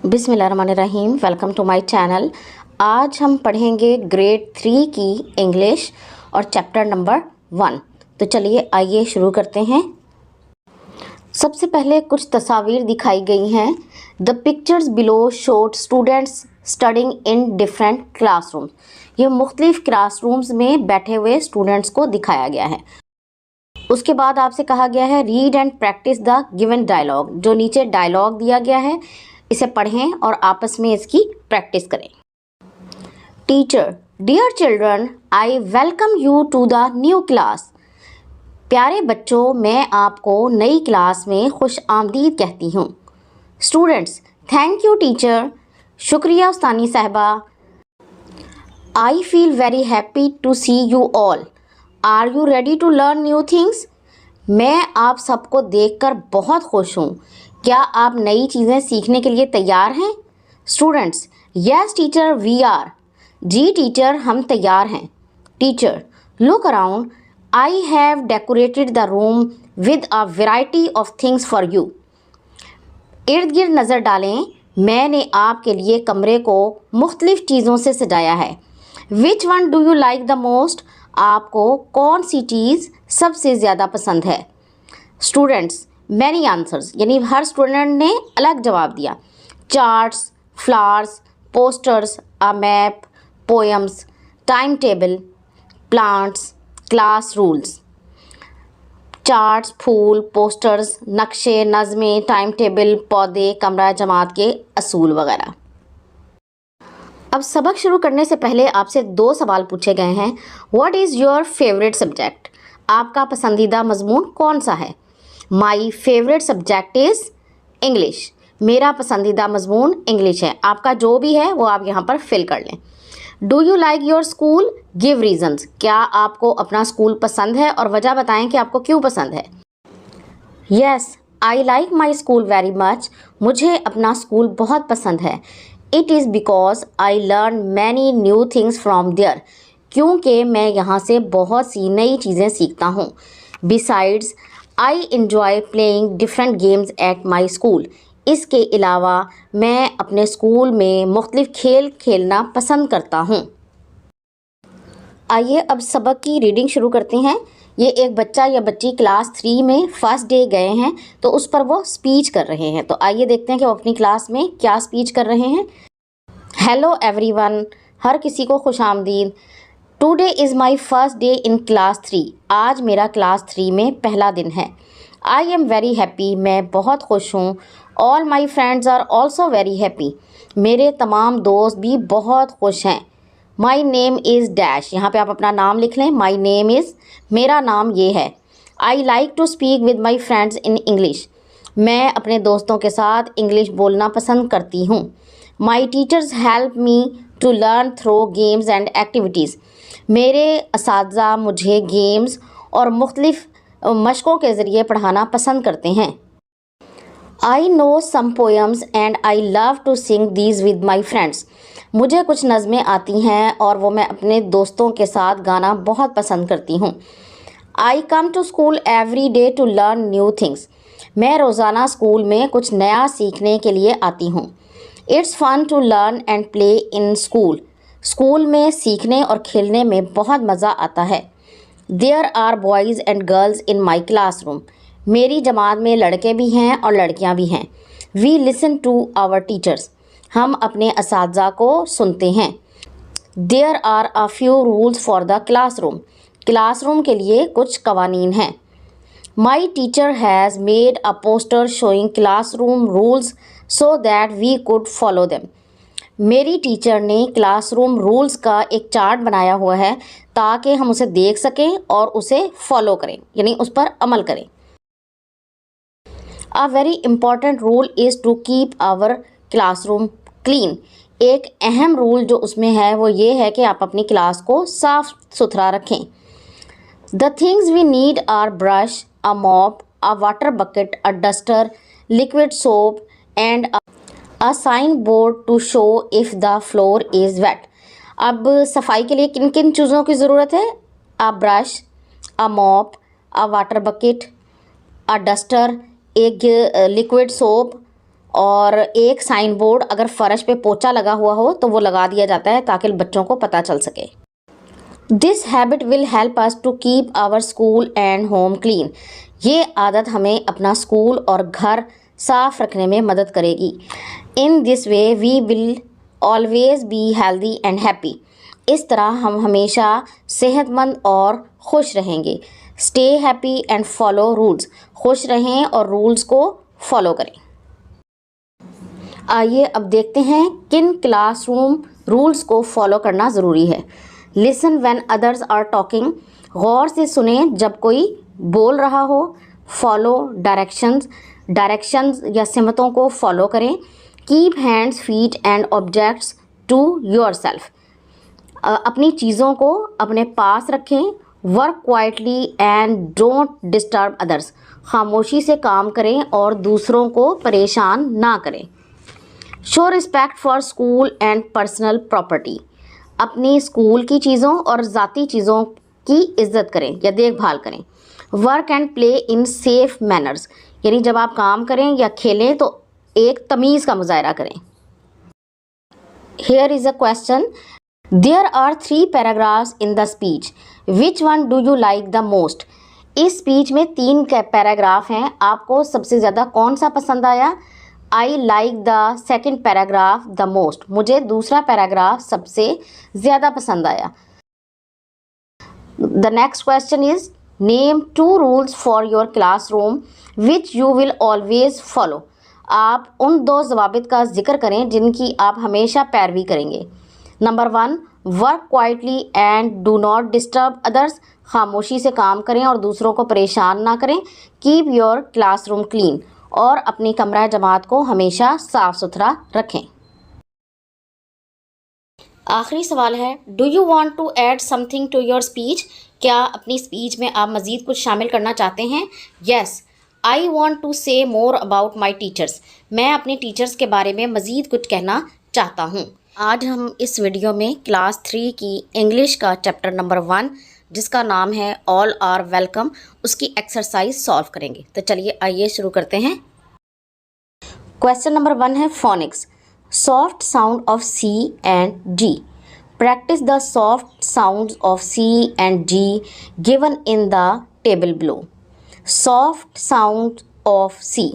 बिस्मिल्लाहिर्रहमानिर्रहीम। Welcome to my channel. आज हम पढ़ेंगे ग्रेड 3 की इंग्लिश और चैप्टर नंबर 1। तो चलिए आइए शुरू करते हैं। सबसे पहले कुछ तस्वीर दिखाई गई हैं। The pictures below showed students studying in different classroom. ये मुख्तलिफ क्लासरूम्स में बैठे हुए स्टूडेंट्स को दिखाया गया है। उसके बाद आपसे कहा गया है read and practice the given dialogue. जो नीचे डायलॉग दिया गया है इसे पढ़ें और आपस में इसकी प्रैक्टिस करें। Teacher, dear children, I welcome you to the new class. प्यारे बच्चों, मैं आपको नई क्लास में खुश आमदीद कहती हूँ। Students, thank you teacher. शुक्रिया उस्तानी साहबा। I feel very happy to see you all. Are you ready to learn new things. मैं आप सबको देखकर बहुत खुश हूँ। क्या आप नई चीज़ें सीखने के लिए तैयार हैं। Students, yes teacher we are. जी टीचर, हम तैयार हैं। Teacher, look around. I have decorated the room with a variety of things for you. इर्द गिर्द नज़र डालें। मैंने आपके लिए कमरे को मुख्तलिफ चीज़ों से सजाया है। Which one do you like the most. आपको कौन सी चीज़ सबसे ज़्यादा पसंद है। स्टूडेंट्स, मैनी आंसर्स, यानी हर स्टूडेंट ने अलग जवाब दिया। Charts, flowers, posters, a map, poems, time table, plants, class rules. Charts, फूल, पोस्टर्स, नक्शे, नज़में, टाइम टेबल, पौधे, कमरा, जमात के असूल वगैरह। अब सबक शुरू करने से पहले आपसे 2 सवाल पूछे गए हैं। What is your favourite subject. आपका पसंदीदा मजमून कौन सा है। My favourite subject is English. मेरा पसंदीदा मजमून इंग्लिश है। आपका जो भी है वो आप यहाँ पर फिल कर लें। Do you like your school. Give reasons. क्या आपको अपना स्कूल पसंद है और वजह बताएं कि आपको क्यों पसंद है। Yes, I like my school very much. मुझे अपना स्कूल बहुत पसंद है। It is because I learn many new things from there. क्योंकि मैं यहाँ से बहुत सी नई चीज़ें सीखता हूँ। Besides, I enjoy playing different games at my school. इसके अलावा मैं अपने स्कूल में मुख्तलिफ खेल खेलना पसंद करता हूँ। आइए अब सबक की रीडिंग शुरू करते हैं। ये एक बच्चा या बच्ची क्लास 3 में फर्स्ट डे गए हैं तो उस पर वो स्पीच कर रहे हैं। तो आइए देखते हैं कि वो अपनी क्लास में क्या स्पीच कर रहे हैं। हेलो एवरीवन, हर किसी को खुश आमदीद। Today is my first day in class 3। आज मेरा क्लास 3 में पहला दिन है। I am very happy. मैं बहुत खुश हूँ। All my friends are also very happy. मेरे तमाम दोस्त भी बहुत खुश हैं। My name is dash. यहाँ पे आप अपना नाम लिख लें। माई नेम इज़, मेरा नाम ये है। I like to speak with my friends in English. मैं अपने दोस्तों के साथ इंग्लिश बोलना पसंद करती हूँ। My teachers help me to learn through games and activities. मेरे असातिज़ा मुझे गेम्स और मुख्तलिफ मशक़ों के ज़रिए पढ़ाना पसंद करते हैं। I know some poems and I love to sing these with my friends. मुझे कुछ नज़में आती हैं और वो मैं अपने दोस्तों के साथ गाना बहुत पसंद करती हूँ। I come to school every day to learn new things. मैं रोज़ाना स्कूल में कुछ नया सीखने के लिए आती हूँ। It's fun to learn and play in school. School में सीखने और खेलने में बहुत मज़ा आता है। There are boys and girls in my classroom. मेरी जमात में लड़के भी हैं और लड़कियां भी हैं। We listen to our teachers. हम अपने असातिज़ा को सुनते हैं। There are a few rules for the classroom. Classroom के लिए कुछ कवानीन हैं। My teacher has made a poster showing classroom rules so that we could follow them. मेरी टीचर ने क्लासरूम रूल्स का एक चार्ट बनाया हुआ है ताकि हम उसे देख सकें और उसे फॉलो करें, यानी उस पर अमल करें। A very important rule is to keep our classroom clean. एक अहम रूल जो उसमें है वो ये है कि आप अपनी क्लास को साफ़ सुथरा रखें। The things we need are brush, a mop, a water bucket, a duster, liquid soap and a sign board to show if the floor is wet. अब सफाई के लिए किन किन चीज़ों की ज़रूरत है। अ brush, a mop, a water bucket, a duster, एक लिक्विड सोप और एक साइन बोर्ड अगर फर्श पे पोछा लगा हुआ हो तो वो लगा दिया जाता है ताकि बच्चों को पता चल सके। This habit will help us to keep our school and home clean. ये आदत हमें अपना स्कूल और घर साफ रखने में मदद करेगी। In this way we will always be healthy and happy. इस तरह हम हमेशा सेहतमंद और खुश रहेंगे। Stay happy and follow rules. खुश रहें और रूल्स को फॉलो करें। आइए अब देखते हैं किन क्लासरूम रूल्स को फॉलो करना ज़रूरी है। Listen when others are talking. गौर से सुने जब कोई बोल रहा हो। फॉलो डायरेक्शंस या सिमतों को फॉलो करें। Keep hands feet and objects to yourself. अपनी चीज़ों को अपने पास रखें। Work quietly and don't disturb others. खामोशी से काम करें और दूसरों को परेशान ना करें। Show respect for school and personal property. अपनी स्कूल की चीज़ों और ज़ाती चीज़ों की इज्जत करें या देखभाल करें। Work and play in safe manners. यानी जब आप काम करें या खेलें तो एक तमीज़ का मुजाहरा करें। Here is a question. There are 3 paragraphs in the speech. Which one do you like the most? इस स्पीच में 3 पैराग्राफ हैं। आपको सबसे ज़्यादा कौन सा पसंद आया? I like the second paragraph the most. मुझे दूसरा पैराग्राफ सबसे ज़्यादा पसंद आया। The next question is name 2 rules for your classroom which you will always follow. आप उन 2 ज़वाबित का जिक्र करें जिनकी आप हमेशा पैरवी करेंगे। Number 1, work quietly and do not disturb others. खामोशी से काम करें और दूसरों को परेशान ना करें। Keep your classroom clean. और अपनी कमरा जमात को हमेशा साफ सुथरा रखें। आखिरी सवाल है, do you want to add something to your speech. क्या अपनी स्पीच में आप मज़ीद कुछ शामिल करना चाहते हैं? येस, आई वॉन्ट टू से मोर अबाउट माई टीचर्स। मैं अपने टीचर्स के बारे में मज़ीद कुछ कहना चाहता हूँ। आज हम इस वीडियो में क्लास 3 की इंग्लिश का चैप्टर नंबर 1 जिसका नाम है ऑल आर वेलकम, उसकी एक्सरसाइज सॉल्व करेंगे। तो चलिए आइए शुरू करते हैं। क्वेश्चन नंबर 1 है phonics. Soft sound of C and G. Practice the soft sounds of C and G given in the table below. Soft sound of C,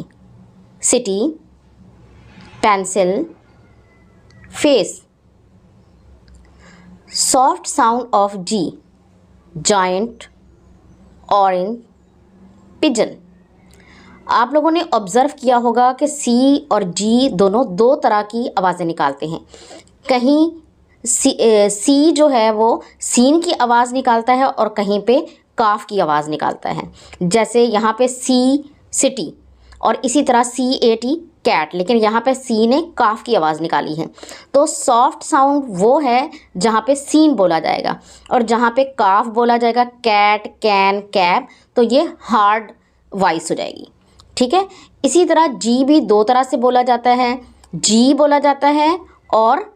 city, pencil, face. Soft sound of G, giant, orange, pigeon. आप लोगों ने observe किया होगा कि सी और जी दोनों 2 तरह की आवाज़ें निकालते हैं। कहीं सी जो है वो सीन की आवाज़ निकालता है और कहीं पे काफ की आवाज़ निकालता है। जैसे यहाँ पे सी सिटी और इसी तरह CAT कैट, लेकिन यहाँ पे सी ने काफ की आवाज़ निकाली है। तो सॉफ्ट साउंड वो है जहाँ पे सीन बोला जाएगा और जहाँ पे काफ बोला जाएगा कैट, कैन, कैब, तो ये हार्ड वॉइस हो जाएगी। ठीक है। इसी तरह जी भी 2 तरह से बोला जाता है। जी बोला जाता है और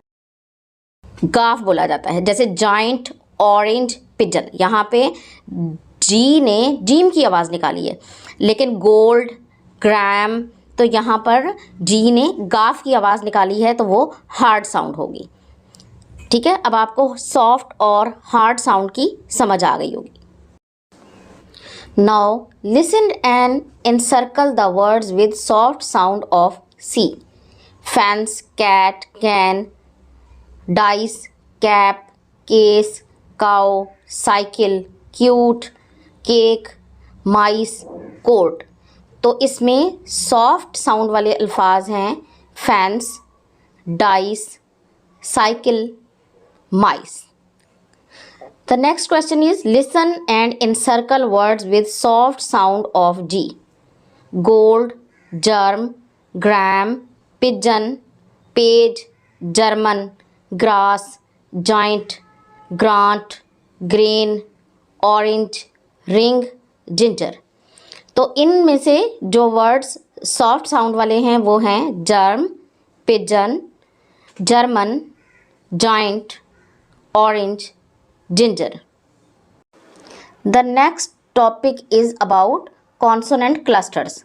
गाफ बोला जाता है। जैसे जाइंट, ऑरेंज, पिजन। यहाँ पे जी ने जीम की आवाज़ निकाली है, लेकिन गोल्ड, ग्राम, तो यहाँ पर जी ने गाफ की आवाज़ निकाली है, तो वो हार्ड साउंड होगी। ठीक है। अब आपको सॉफ्ट और हार्ड साउंड की समझ आ गई होगी। Now listen and encircle the words with soft sound of C. Fence, cat, can, dice, cap, case, cow, cycle, cute, cake, mice, coat. तो इसमें सॉफ्ट साउंड वाले अल्फाज हैं fans, dice, cycle, mice. The next question is listen and encircle words with soft sound of G. Gold, germ, gram, pigeon, page, German, grass, giant, grant, grain, orange, ring, ginger. तो इनमें से जो words soft sound वाले हैं वो हैं germ, pigeon, German, giant, orange, ginger. The next topic is about consonant clusters.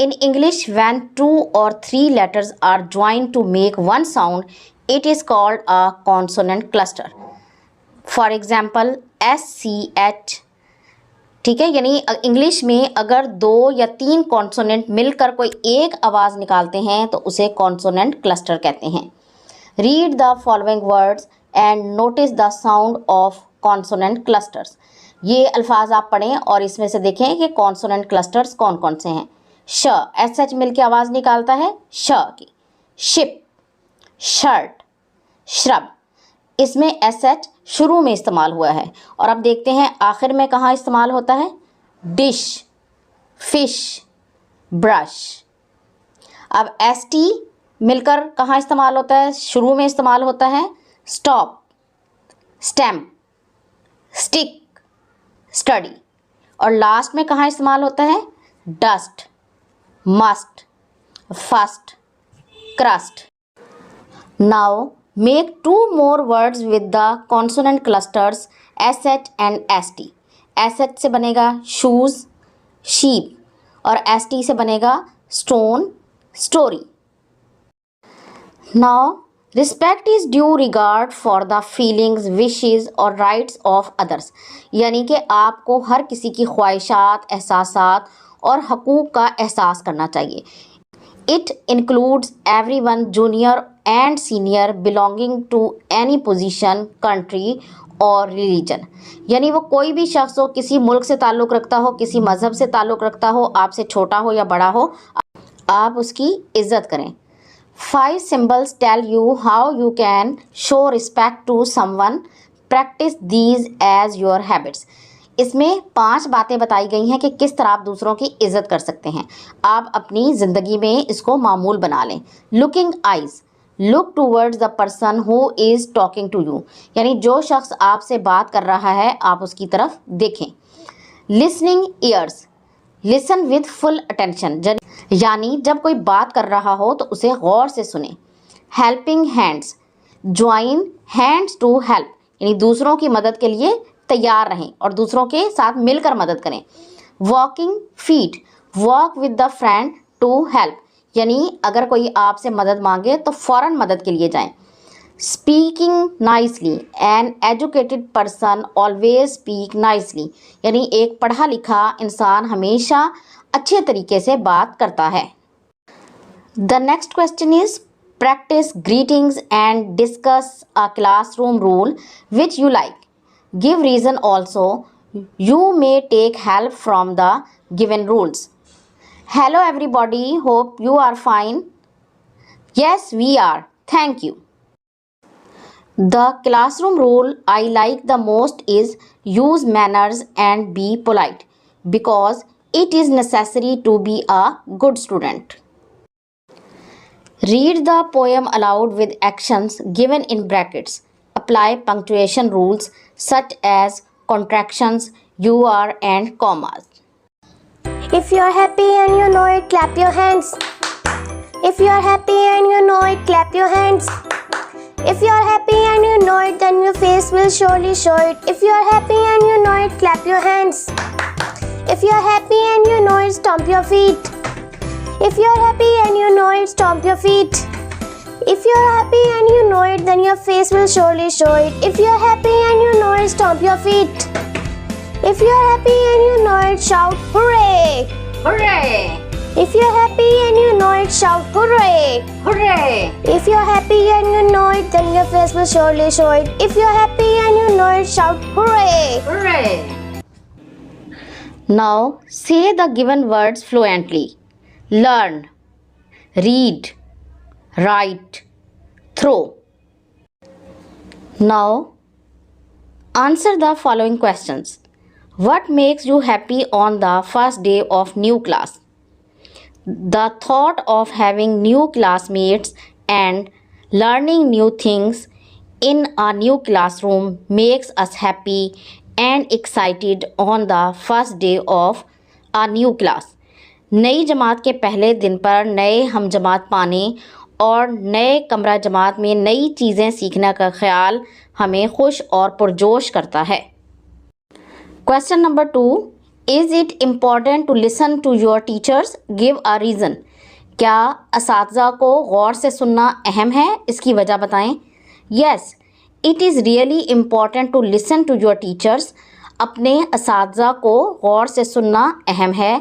In English, when 2 or 3 letters are joined to make one sound, it is called a consonant cluster. For example, SCH. ठीक है, यानी English में अगर 2 या 3 consonant मिलकर कोई एक आवाज़ निकालते हैं तो उसे कॉन्सोनेंट क्लस्टर कहते हैं. Read the following words and notice the sound of consonant clusters. ये अल्फाज आप पढ़ें और इसमें से देखें कि कॉन्सोनेंट क्लस्टर्स कौन कौन से हैं. श, SH मिल के आवाज़ निकालता है श की. शिप, शर्ट, श्रब, इसमें SH शुरू में इस्तेमाल हुआ है. और अब देखते हैं आखिर में कहाँ इस्तेमाल होता है. Dish, fish, brush. अब ST मिलकर कहाँ इस्तेमाल होता है. शुरू में इस्तेमाल होता है स्टॉप, स्टैम्प, स्टिक, स्टडी. और लास्ट में कहाँ इस्तेमाल होता है. Dust, must, first, crust. Now make 2 more words with the consonant clusters SH and ST. SH से बनेगा shoes, sheep और ST से बनेगा stone, story. Now, respect is due regard for the feelings, wishes और rights of others. यानी कि आपको हर किसी की ख्वाहिशात, एहसासात और हकूक़ का एहसास करना चाहिए. It includes everyone junior and senior belonging to any position, country और religion. यानी वो कोई भी शख्स हो, किसी मुल्क से ताल्लुक़ रखता हो, किसी मज़हब से ताल्लुक़ रखता हो, आपसे छोटा हो या बड़ा हो, आप उसकी इज़्ज़त करें. 5 symbols tell you how you can show respect to someone. Practice these as your habits. इसमें 5 बातें बताई गई हैं कि किस तरह आप दूसरों की इज़्ज़त कर सकते हैं. आप अपनी ज़िंदगी में इसको मामूल बना लें. Looking eyes, look towards the person who is talking to you. यानी जो शख्स आपसे बात कर रहा है आप उसकी तरफ देखें. Listening years, listen with full attention. यानी जब कोई बात कर रहा हो तो उसे गौर से सुने. Helping hands, join hands to help. यानी दूसरों की मदद के लिए तैयार रहें और दूसरों के साथ मिलकर मदद करें. Walking feet, walk with the friend to help. यानी अगर कोई आपसे मदद मांगे तो फ़ौरन मदद के लिए जाएं. Speaking nicely, an educated person always speak nicely. यानी एक पढ़ा लिखा इंसान हमेशा अच्छे तरीके से बात करता है. The next question is practice greetings and discuss a classroom rule which you like. Give reason also. You may take help from the given rules. Hello everybody, hope you are fine. Yes, we are. Thank you. The classroom rule I like the most is use manners and be polite because it is necessary to be a good student. Read the poem aloud with actions given in brackets. Apply punctuation rules such as contractions, UR and commas. If you are happy and you know it, clap your hands. If you are happy and you know it, clap your hands. If you are happy and you know it, then your face will surely show it. If you are happy and you know it, clap your hands. If you are happy and you know it, stomp your feet. If you are happy and you know it, stomp your feet. If you are happy and you know it, then your face will surely show it. If you are happy and you know it, stomp your feet. If you are happy and you know it, shout hooray! Hooray! If you are happy and you know it, shout hooray! Hooray! If you are happy and you know it, then your face will surely show it. If you are happy and you know it, shout hooray! Hooray! Now say the given words fluently. Learn, read, write, throw. Now answer the following questions. What makes you happy on the first day of new class? The thought of having new classmates and learning new things in a new classroom makes us happy and excited on the first day of a new class. नई जमात के पहले दिन पर नए हम जमात पाने और नए कमरा जमात में नई चीज़ें सीखने का ख्याल हमें खुश और पुरजोश करता है. Question number 2. Is it important to listen to your teachers? Give a reason. क्या असातिज़ा को गौर से सुनना अहम है? इसकी वजह बताएं। Yes, it is really important to listen to your teachers. अपने असातिज़ा को गौर से सुनना अहम है।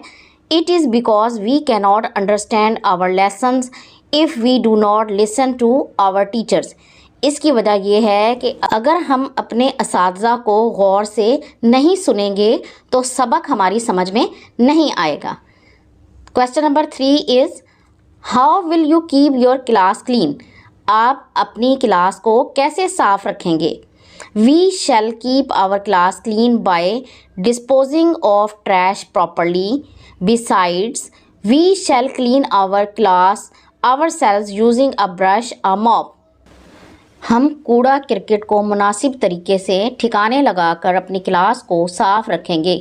It is because we can not understand our lessons if we do not listen to our teachers. इसकी वजह यह है कि अगर हम अपने असातिज़ा को गौर से नहीं सुनेंगे तो सबक हमारी समझ में नहीं आएगा। Question number 3 is how will you keep your class clean? आप अपनी क्लास को कैसे साफ रखेंगे? We shall keep our class clean by disposing of trash properly. Besides, we shall clean our class ourselves using a brush a mop. हम कूड़ा cricket को मुनासिब तरीके से ठिकाने लगाकर अपनी क्लास को साफ़ रखेंगे।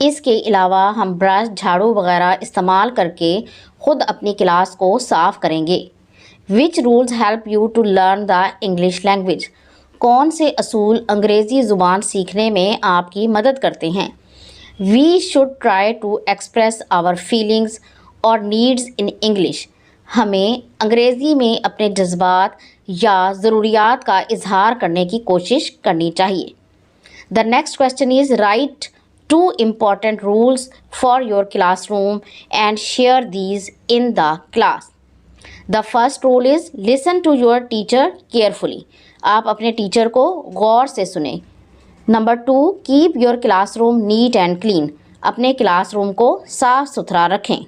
इसके अलावा हम ब्रश, झाड़ू वगैरह इस्तेमाल करके ख़ुद अपनी क्लास को साफ़ करेंगे। Which rules help you to learn the English language? कौन से असूल अंग्रेज़ी ज़ुबान सीखने में आपकी मदद करते हैं? We should try to express our feelings और नीड्स इन इंग्लिश। हमें अंग्रेज़ी में अपने जज्बात या ज़रूरियात का इजहार करने की कोशिश करनी चाहिए। The next question is right 2 important rules for your classroom and share these in the class. The first rule is listen to your teacher carefully. आप अपने टीचर को गौर से सुने। Number 2, keep your classroom neat and clean. अपने classroom को साफ सुथरा रखें।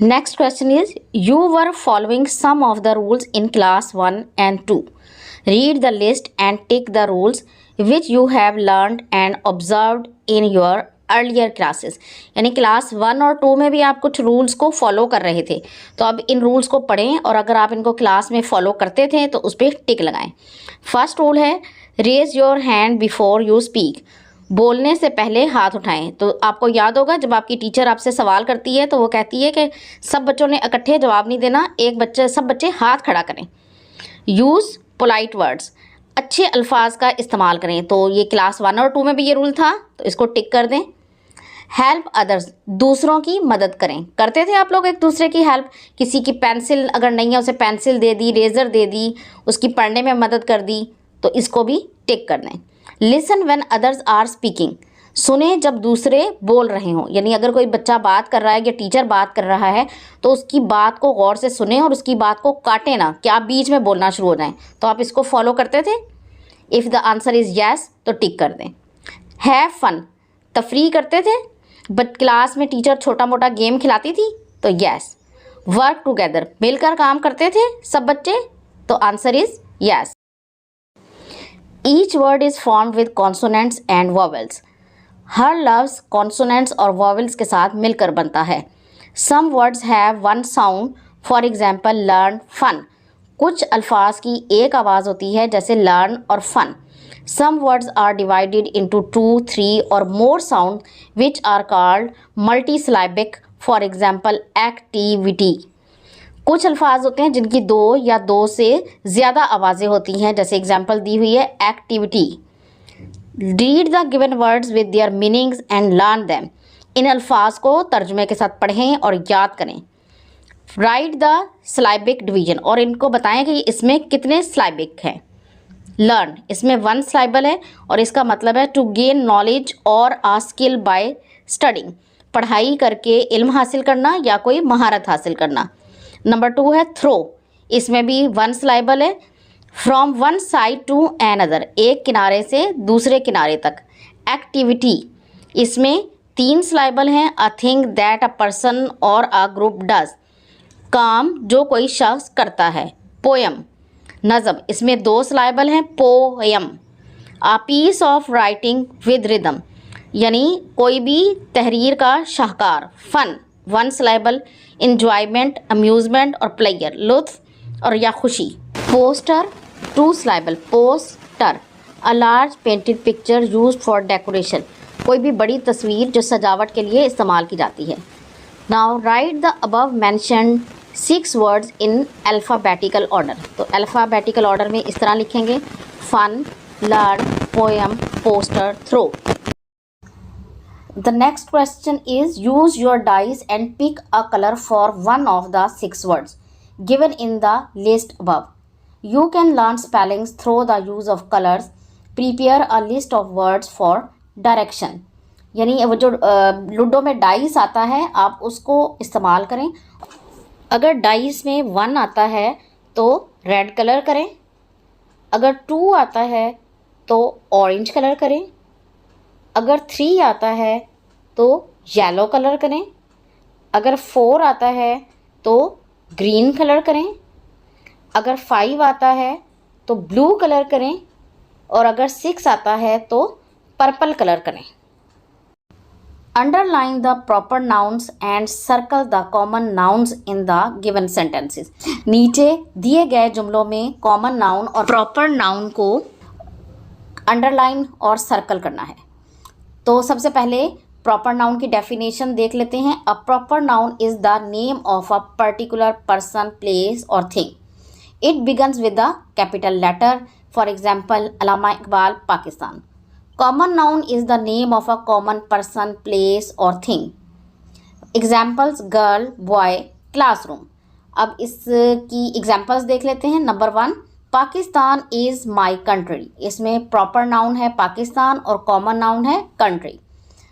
Next question is you were following some of the rules in class 1 and 2. Read the list and tick the rules which you have learned and observed in your earlier classes. यानी class 1 और 2 में भी आप कुछ rules को follow कर रहे थे, तो अब इन रूल्स को पढ़ें और अगर आप इनको क्लास में फॉलो करते थे तो उस पर टिक लगाएं। फर्स्ट रूल है raise your hand before you speak. बोलने से पहले हाथ उठाएं। तो आपको याद होगा जब आपकी टीचर आपसे सवाल करती है तो वो कहती है कि सब बच्चों ने इकट्ठे जवाब नहीं देना, सब बच्चे हाथ खड़ा करें। यूज़ पोलाइट वर्ड्स, अच्छे अल्फाज का इस्तेमाल करें। तो ये क्लास 1 और 2 में भी ये रूल था, तो इसको टिक कर दें। हेल्प अदर्स, दूसरों की मदद करें। करते थे आप लोग एक दूसरे की हेल्प? किसी की पेंसिल अगर नहीं है उसे पेंसिल दे दी, रेज़र दे दी, उसकी पढ़ने में मदद कर दी, तो इसको भी टिक कर दें। Listen when others are speaking, सुने जब दूसरे बोल रहे हों। यानी अगर कोई बच्चा बात कर रहा है या टीचर बात कर रहा है तो उसकी बात को गौर से सुने और उसकी बात को काटे ना कि आप बीच में बोलना शुरू हो जाएं। तो आप इसको फॉलो करते थे? If the answer is yes तो टिक कर दें। हैव फन, तफरीह करते थे? बट क्लास में टीचर छोटा मोटा गेम खिलाती थी तो यस। वर्क टुगेदर, मिलकर काम करते थे सब बच्चे? तो answer is yes. Each word is formed with consonants and vowels. हर लफ्ज़ कॉन्सोनेंट्स और वॉवेल्स के साथ मिलकर बनता है। Some words have one sound, for example learn, fun. कुछ अल्फाज की एक आवाज़ होती है जैसे लर्न और fun. Some words are divided into 2, 3 और more sound which are called multisyllabic, for example activity. कुछ अल्फाज होते हैं जिनकी 2 या 2 से ज़्यादा आवाज़ें होती हैं, जैसे एग्जाम्पल दी हुई है activity. Read the given words with their meanings and learn them. इन अल्फाज को तर्जुमे के साथ पढ़ें और याद करें। राइट द सिलेबिक डिवीजन, और इनको बताएं कि इसमें कितने सिलेबिक हैं। लर्न, इसमें 1 सिलेबल है और इसका मतलब है टू गेन नॉलेज और आ स्किल बाय स्टडिंग, पढ़ाई करके इल्म हासिल करना या कोई महारत हासिल करना। नंबर 2 है थ्रो, इसमें भी 1 सिलेबल है। From one side to another, एक किनारे से दूसरे किनारे तक। एक्टिविटी, इसमें 3 सिलेबल हैं। A thing that a person और अ ग्रुप डज, काम जो कोई शख्स करता है। पोएम, नज़म, इसमें 2 सिलेबल हैं। Poem. A piece of writing with rhythm, यानी कोई भी तहरीर का शाहकार। Fun, 1 syllable. इंजॉयमेंट, अम्यूज़मेंट और प्लेयर, लुत्फ और या खुशी। Poster, 2 syllable. Poster, a large painted picture used for decoration, कोई भी बड़ी तस्वीर जो सजावट के लिए इस्तेमाल की जाती है। Now write the above mentioned 6 words in alphabetical order. तो अल्फ़ाबेटिकल ऑर्डर में इस तरह लिखेंगे: fun, learn, poem, poster, throw. The next question is use your dice and pick a color for one of the 6 words given in the list above. You can learn spellings through the use of colors. Prepare a list of words for direction. यानी वो जो ludo में dice आता है आप उसको इस्तेमाल करें. अगर डाइस में 1 आता है तो रेड कलर करें, अगर 2 आता है तो ऑरेंज कलर करें, अगर 3 आता है तो येलो कलर करें, अगर 4 आता है तो ग्रीन कलर करें, अगर 5 आता है तो ब्लू कलर करें और अगर 6 आता है तो पर्पल कलर करें. Underline the proper nouns and circle the common nouns in the given sentences. नीचे दिए गए जुमलों में कॉमन नाउन और प्रॉपर नाउन को अंडरलाइन और सर्कल करना है. तो सबसे पहले प्रॉपर नाउन की डेफिनेशन देख लेते हैं. A proper noun is the name of a particular person, place और thing. It begins with the capital letter. For example Allama Iqbal, Pakistan. Common noun is the name of a common person, place और thing. Examples girl, boy, classroom. अब इसकी examples देख लेते हैं. Number 1, Pakistan is my country. इसमें proper noun है पाकिस्तान और common noun है country.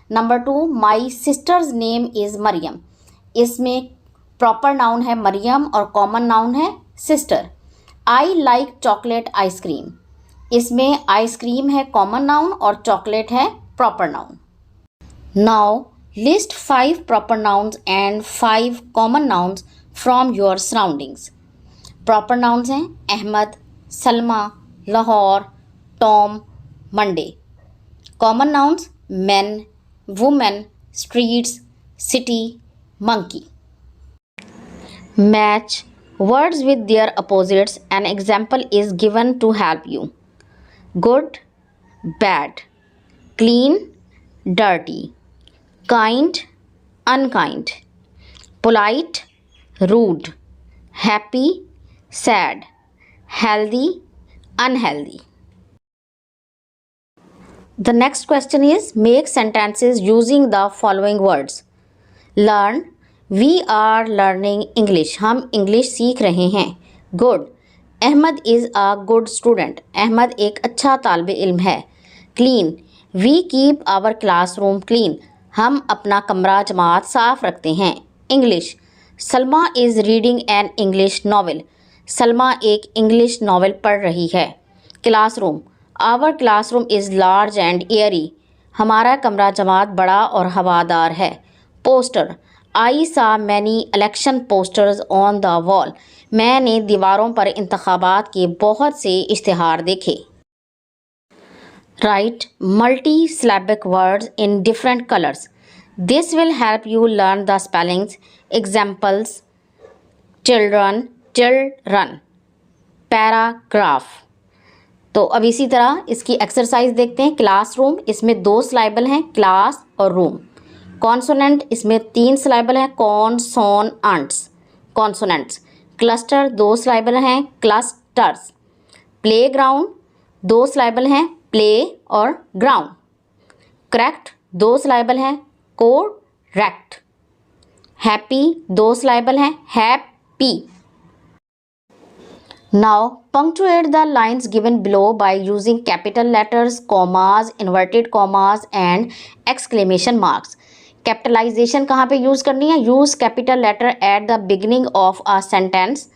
Number 2, my sisters name is Mariam. इसमें प्रॉपर नाउन है मरियम और कॉमन नाउन है sister. I like chocolate ice cream. इसमें आइसक्रीम है कॉमन नाउन और चॉकलेट है proper noun. Now list 5 proper nouns and 5 common nouns from your surroundings. Proper nouns हैं Ahmad, Salma, Lahore, Tom, Monday. Common nouns man, women, streets, city, monkey. Match words with their opposites. An example is given to help you. Good, bad, clean, dirty, kind, unkind, polite, rude, happy, sad, healthy, unhealthy. The next question is make sentences using the following words. Learn. We are learning English. हम English सीख रहे हैं. Good. Ahmad is a good student. Ahmad एक अच्छा तालिब इल्म है. Clean. We keep our classroom clean. हम अपना कमरा जमात साफ रखते हैं. English. Salma is reading an English novel. Salma एक इंग्लिश नावल पढ़ रही है. Classroom. Our classroom is large and airy. हमारा कमरा जमात बड़ा और हवादार है. Poster. I saw many election posters on the wall. मैंने दीवारों पर इंतखाबात के बहुत से इश्तिहार देखे. Write multi-syllabic words in different colors. This will help you learn the spellings. Examples: children, children, paragraph. तो अब इसी तरह इसकी एक्सरसाइज देखते हैं. क्लासरूम, इसमें 2 सिलेबल हैं, क्लास और रूम. कॉन्सोनेंट, इसमें 3 सिलेबल हैं, कॉन्सोनेंट्स, कॉन्सोनेंट्स. क्लस्टर, 2 सिलेबल हैं, क्लस्टर्स. प्लेग्राउंड, 2 सिलेबल हैं, प्ले और ग्राउंड. करेक्ट, 2 सिलेबल हैं, कोरेक्ट. हैप्पी, 2 सिलेबल हैं, happy. Now punctuate the lines given below by using capital letters, commas, inverted commas and exclamation marks. Capitalisation कहाँ पे use करनी है? Use capital letter at the beginning of a sentence.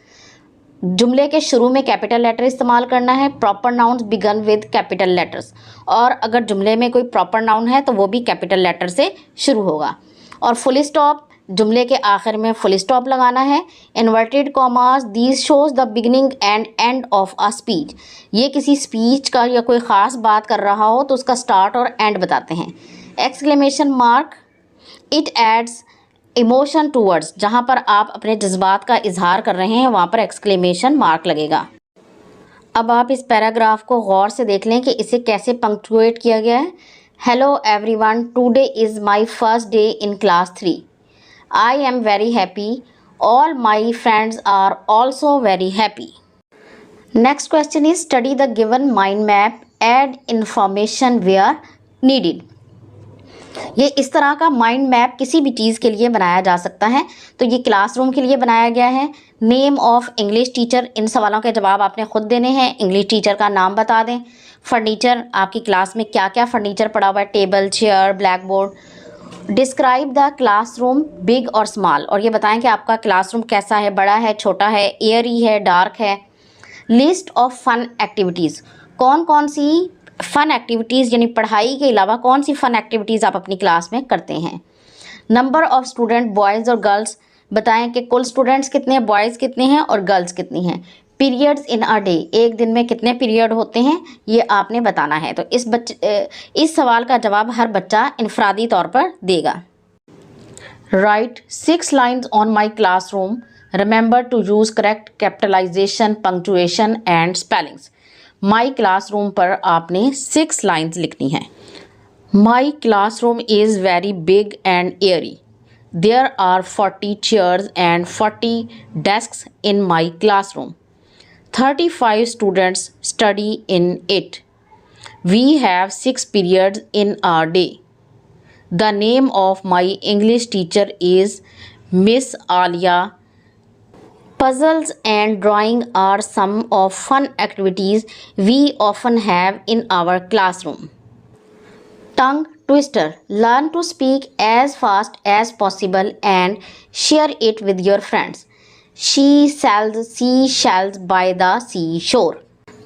जुमले के शुरू में capital letter इस्तेमाल करना है. Proper nouns begin with capital letters. और अगर जुमले में कोई प्रॉपर नाउन है तो वो भी कैपिटल लेटर से शुरू होगा. और फुल स्टॉप, जुमले के आखिर में फुल स्टॉप लगाना है. Inverted commas, these shows the beginning and end of a speech. ये किसी स्पीच का या कोई ख़ास बात कर रहा हो तो उसका स्टार्ट और एंड बताते हैं. Exclamation mark, it adds emotion to words. जहाँ पर आप अपने जज्बात का इजहार कर रहे हैं वहाँ पर एक्सक्लेमेशन मार्क लगेगा. अब आप इस पैराग्राफ को गौर से देख लें कि इसे कैसे पंक्चुएट किया गया है. Hello everyone, today is my first day in class 3. I am very happy. All my friends are also very happy. Next question is study the given mind map. Add information where needed. ये इस तरह का mind map किसी भी चीज़ के लिए बनाया जा सकता है। तो ये क्लासरूम के लिए बनाया गया है। नेम ऑफ इंग्लिश टीचर, इन सवालों के जवाब आपने खुद देने हैं। इंग्लिश टीचर का नाम बता दें। फर्नीचर, आपकी क्लास में क्या क्या फर्नीचर पड़ा हुआ है, table, chair, black board. Describe the classroom big और स्मॉल, और ये बताएं कि आपका क्लासरूम कैसा है, बड़ा है, छोटा है, एयरी है, डार्क है। लिस्ट ऑफ फन एक्टिविटीज़, कौन कौन सी फ़न एक्टिविटीज़ यानी पढ़ाई के अलावा कौन सी फ़न एक्टिविटीज़ आप अपनी क्लास में करते हैं। नंबर ऑफ़ स्टूडेंट बॉयज़ और गर्ल्स, बताएं कि कुल स्टूडेंट्स कितने हैं, बॉयज़ कितने हैं और गर्ल्स कितनी हैं। पीरियड्स इन अ डे, एक दिन में कितने पीरियड होते हैं ये आपने बताना है। तो इस सवाल का जवाब हर बच्चा इनफरादी तौर पर देगा। Write 6 lines on my classroom, remember to use correct capitalisation, punctuation and spellings. My classroom पर आपने 6 लाइन्स लिखनी हैं। My classroom is very big and airy. There are 40 chairs and 40 desks in my classroom. 35 students study in it. We have 6 periods in our day. The name of my English teacher is Miss Alia. Puzzles and drawing are some of fun activities we often have in our classroom. Tongue twister. Learn to speak as fast as possible and share it with your friends. She sells seashells by the seashore.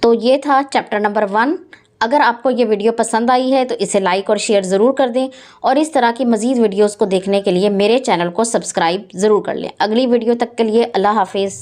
तो ये था chapter number 1। अगर आपको ये video पसंद आई है तो इसे लाइक और शेयर ज़रूर कर दें, और इस तरह की मज़ीद वीडियोस को देखने के लिए मेरे चैनल को सब्सक्राइब ज़रूर कर लें। अगली वीडियो तक के लिए अल्लाह हाफिज़।